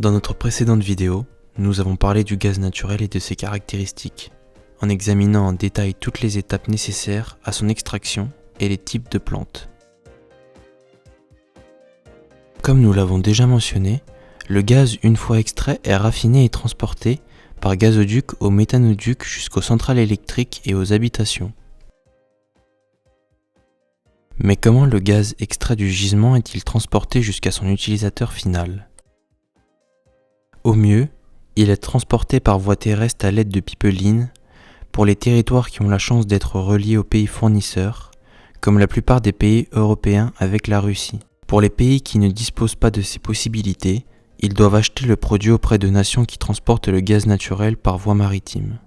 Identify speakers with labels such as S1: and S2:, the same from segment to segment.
S1: Dans notre précédente vidéo, nous avons parlé du gaz naturel et de ses caractéristiques, en examinant en détail toutes les étapes nécessaires à son extraction et les types de plantes. Comme nous l'avons déjà mentionné, le gaz, une fois extrait, est raffiné et transporté par gazoduc au méthanoduc jusqu'aux centrales électriques et aux habitations. Mais comment le gaz extrait du gisement est-il transporté jusqu'à son utilisateur final ? Au mieux, il est transporté par voie terrestre à l'aide de pipelines pour les territoires qui ont la chance d'être reliés aux pays fournisseurs, comme la plupart des pays européens avec la Russie. Pour les pays qui ne disposent pas de ces possibilités, ils doivent acheter le produit auprès de nations qui transportent le gaz naturel par voie maritime.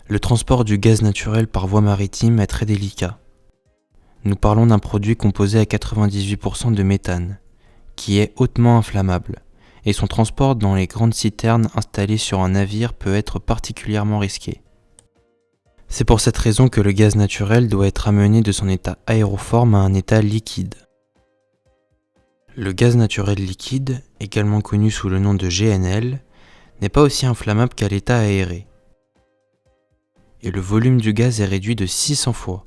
S1: Le transport du gaz naturel par voie maritime est très délicat. Nous parlons d'un produit composé à 98% de méthane, qui est hautement inflammable, et son transport dans les grandes citernes installées sur un navire peut être particulièrement risqué. C'est pour cette raison que le gaz naturel doit être amené de son état aéroforme à un état liquide. Le gaz naturel liquide, également connu sous le nom de GNL, n'est pas aussi inflammable qu'à l'état aéré. Et le volume du gaz est réduit de 600 fois,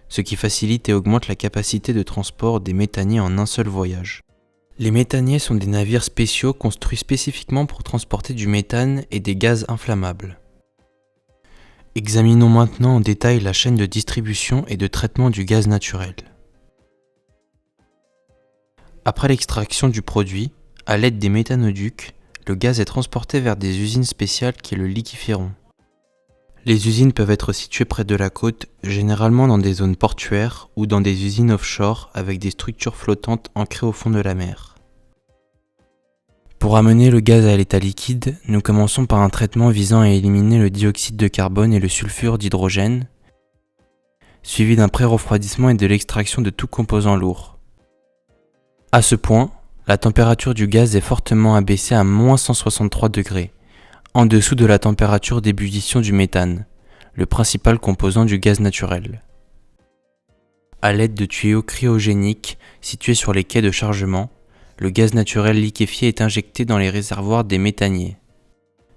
S1: ce qui facilite et augmente la capacité de transport des méthaniers en un seul voyage. Les méthaniers sont des navires spéciaux construits spécifiquement pour transporter du méthane et des gaz inflammables. Examinons maintenant en détail la chaîne de distribution et de traitement du gaz naturel. Après l'extraction du produit, à l'aide des méthanoducs, le gaz est transporté vers des usines spéciales qui le liquéfieront. Les usines peuvent être situées près de la côte, généralement dans des zones portuaires ou dans des usines offshore avec des structures flottantes ancrées au fond de la mer. Pour amener le gaz à l'état liquide, nous commençons par un traitement visant à éliminer le dioxyde de carbone et le sulfure d'hydrogène, suivi d'un pré-refroidissement et de l'extraction de tout composant lourd. À ce point, la température du gaz est fortement abaissée à -163 degrés, en dessous de la température d'ébullition du méthane, le principal composant du gaz naturel. À l'aide de tuyaux cryogéniques situés sur les quais de chargement, le gaz naturel liquéfié est injecté dans les réservoirs des méthaniers.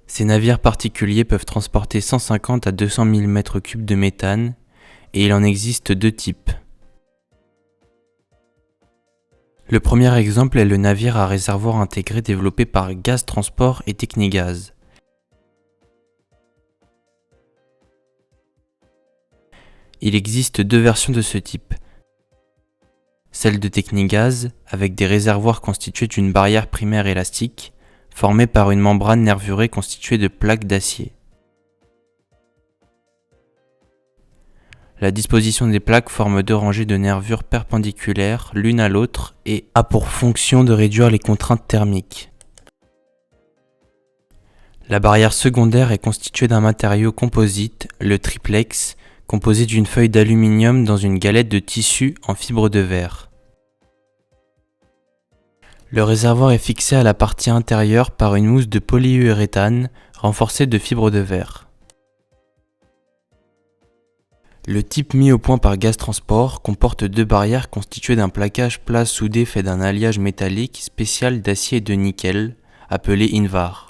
S1: Ces navires particuliers peuvent transporter 150 à 200 000 m3 de méthane, et il en existe deux types. Le premier exemple est le navire à réservoir intégré développé par Gaz Transport et Technigaz. Il existe deux versions de ce type. Celle de Technigaz, avec des réservoirs constitués d'une barrière primaire élastique, formée par une membrane nervurée constituée de plaques d'acier. La disposition des plaques forme deux rangées de nervures perpendiculaires l'une à l'autre et a pour fonction de réduire les contraintes thermiques. La barrière secondaire est constituée d'un matériau composite, le triplex, composé d'une feuille d'aluminium dans une galette de tissu en fibre de verre. Le réservoir est fixé à la partie intérieure par une mousse de polyuréthane renforcée de fibres de verre. Le type mis au point par Gaz Transport comporte deux barrières constituées d'un plaquage plat soudé fait d'un alliage métallique spécial d'acier et de nickel, appelé Invar.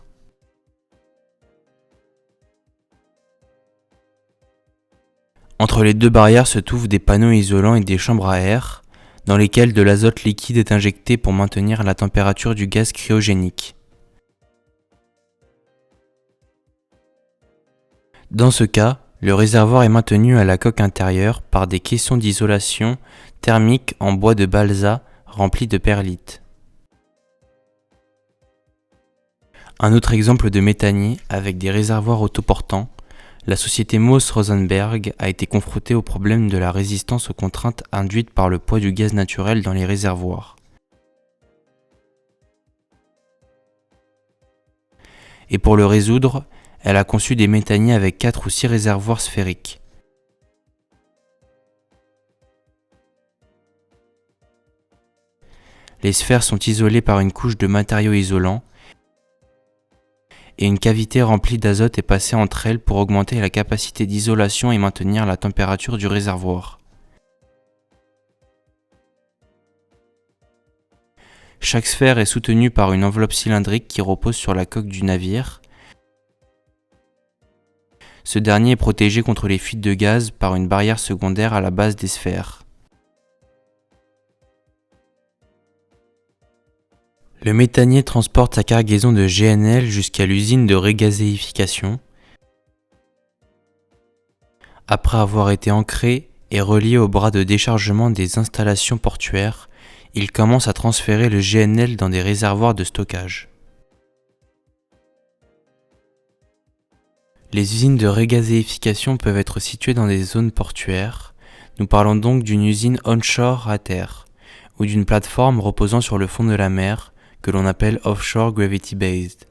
S1: Entre les deux barrières se trouvent des panneaux isolants et des chambres à air, dans lesquelles de l'azote liquide est injecté pour maintenir la température du gaz cryogénique. Dans ce cas, le réservoir est maintenu à la coque intérieure par des caissons d'isolation thermique en bois de balsa remplis de perlite. Un autre exemple de méthanier avec des réservoirs autoportants, la société Moos Rosenberg a été confrontée au problème de la résistance aux contraintes induites par le poids du gaz naturel dans les réservoirs. Et pour le résoudre, elle a conçu des méthaniers avec 4 ou 6 réservoirs sphériques. Les sphères sont isolées par une couche de matériaux isolants et une cavité remplie d'azote est passée entre elles pour augmenter la capacité d'isolation et maintenir la température du réservoir. Chaque sphère est soutenue par une enveloppe cylindrique qui repose sur la coque du navire. Ce dernier est protégé contre les fuites de gaz par une barrière secondaire à la base des sphères. Le méthanier transporte sa cargaison de GNL jusqu'à l'usine de régazéification. Après avoir été ancré et relié au bras de déchargement des installations portuaires, il commence à transférer le GNL dans des réservoirs de stockage. Les usines de régazéification peuvent être situées dans des zones portuaires. Nous parlons donc d'une usine onshore à terre, ou d'une plateforme reposant sur le fond de la mer, que l'on appelle offshore gravity based.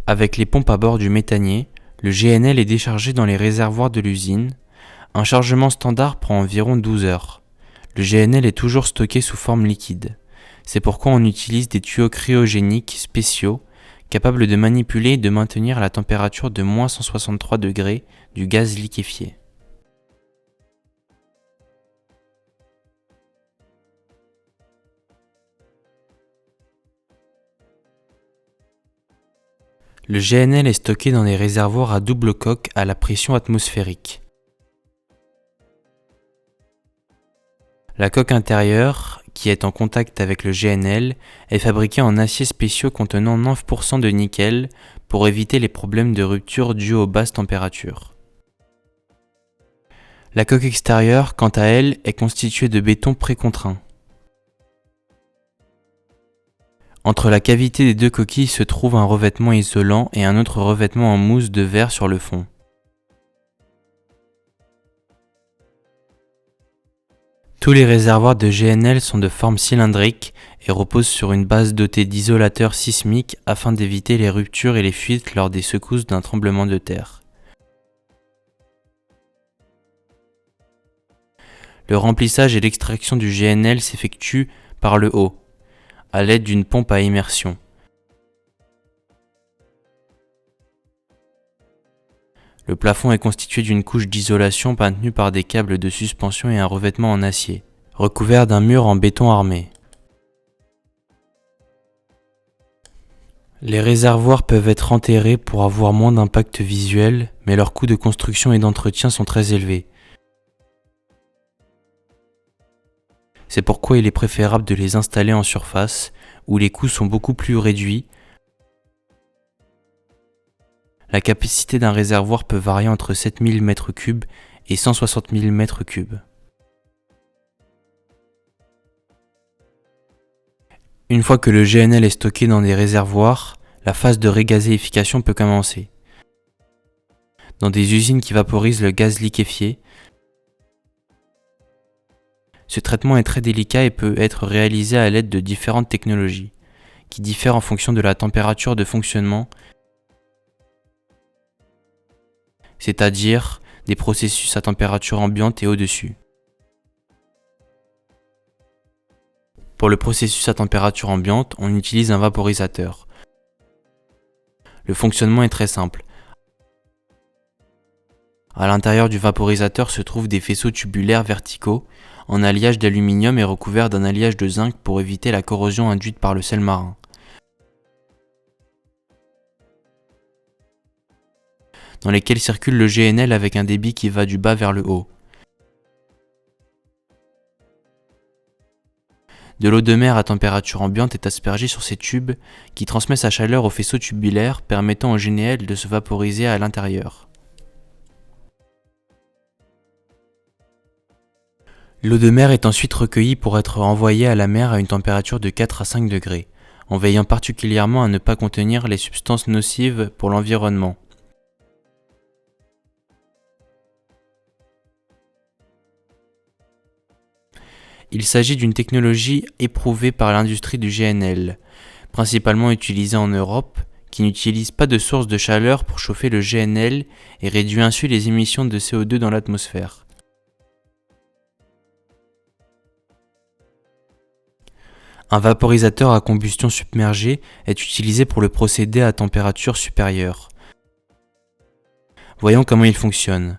S1: Avec les pompes à bord du méthanier, le GNL est déchargé dans les réservoirs de l'usine. Un chargement standard prend environ 12 heures. Le GNL est toujours stocké sous forme liquide. C'est pourquoi on utilise des tuyaux cryogéniques spéciaux capables de manipuler et de maintenir la température de moins 163 degrés du gaz liquéfié. Le GNL est stocké dans des réservoirs à double coque à la pression atmosphérique. La coque intérieure, qui est en contact avec le GNL, est fabriquée en aciers spéciaux contenant 9% de nickel pour éviter les problèmes de rupture dus aux basses températures. La coque extérieure, quant à elle, est constituée de béton précontraint. Entre la cavité des deux coquilles se trouve un revêtement isolant et un autre revêtement en mousse de verre sur le fond. Tous les réservoirs de GNL sont de forme cylindrique et reposent sur une base dotée d'isolateurs sismiques afin d'éviter les ruptures et les fuites lors des secousses d'un tremblement de terre. Le remplissage et l'extraction du GNL s'effectuent par le haut, à l'aide d'une pompe à immersion. Le plafond est constitué d'une couche d'isolation maintenue par des câbles de suspension et un revêtement en acier, recouvert d'un mur en béton armé. Les réservoirs peuvent être enterrés pour avoir moins d'impact visuel, mais leurs coûts de construction et d'entretien sont très élevés. C'est pourquoi il est préférable de les installer en surface, où les coûts sont beaucoup plus réduits. La capacité d'un réservoir peut varier entre 7000 m3 et 160 000 m3. Une fois que le GNL est stocké dans des réservoirs, la phase de régazéification peut commencer. Dans des usines qui vaporisent le gaz liquéfié, ce traitement est très délicat et peut être réalisé à l'aide de différentes technologies, qui diffèrent en fonction de la température de fonctionnement, c'est-à-dire des processus à température ambiante et au-dessus. Pour le processus à température ambiante, on utilise un vaporisateur. Le fonctionnement est très simple. À l'intérieur du vaporisateur se trouvent des faisceaux tubulaires verticaux en alliage d'aluminium et recouverts d'un alliage de zinc pour éviter la corrosion induite par le sel marin. Dans lesquels circule le GNL avec un débit qui va du bas vers le haut. De l'eau de mer à température ambiante est aspergée sur ces tubes qui transmet sa chaleur aux faisceaux tubulaires permettant au GNL de se vaporiser à l'intérieur. L'eau de mer est ensuite recueillie pour être envoyée à la mer à une température de 4 à 5 degrés, en veillant particulièrement à ne pas contenir les substances nocives pour l'environnement. Il s'agit d'une technologie éprouvée par l'industrie du GNL, principalement utilisée en Europe, qui n'utilise pas de source de chaleur pour chauffer le GNL et réduit ainsi les émissions de CO2 dans l'atmosphère. Un vaporisateur à combustion submergée est utilisé pour le procédé à température supérieure. Voyons comment il fonctionne.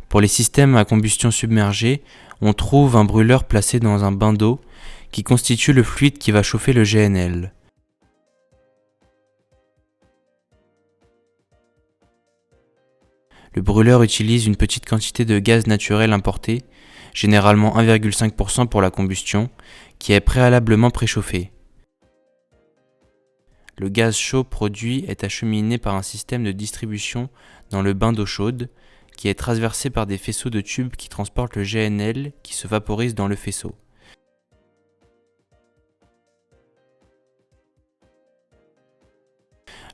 S1: Pour les systèmes à combustion submergée, on trouve un brûleur placé dans un bain d'eau qui constitue le fluide qui va chauffer le GNL. Le brûleur utilise une petite quantité de gaz naturel importé, généralement 1,5% pour la combustion, qui est préalablement préchauffé. Le gaz chaud produit est acheminé par un système de distribution dans le bain d'eau chaude, qui est traversé par des faisceaux de tubes qui transportent le GNL qui se vaporise dans le faisceau.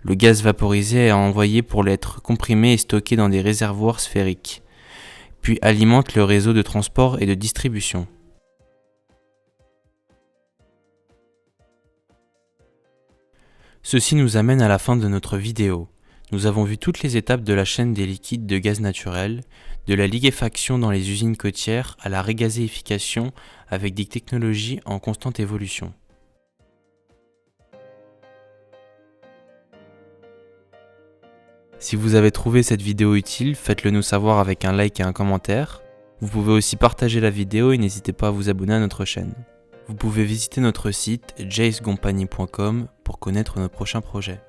S1: Le gaz vaporisé est envoyé pour être comprimé et stocké dans des réservoirs sphériques, puis alimente le réseau de transport et de distribution. Ceci nous amène à la fin de notre vidéo. Nous avons vu toutes les étapes de la chaîne des liquides de gaz naturel, de la liquéfaction dans les usines côtières à la régazéification avec des technologies en constante évolution. Si vous avez trouvé cette vidéo utile, faites-le nous savoir avec un like et un commentaire. Vous pouvez aussi partager la vidéo et n'hésitez pas à vous abonner à notre chaîne. Vous pouvez visiter notre site jacecompany.com pour connaître nos prochains projets.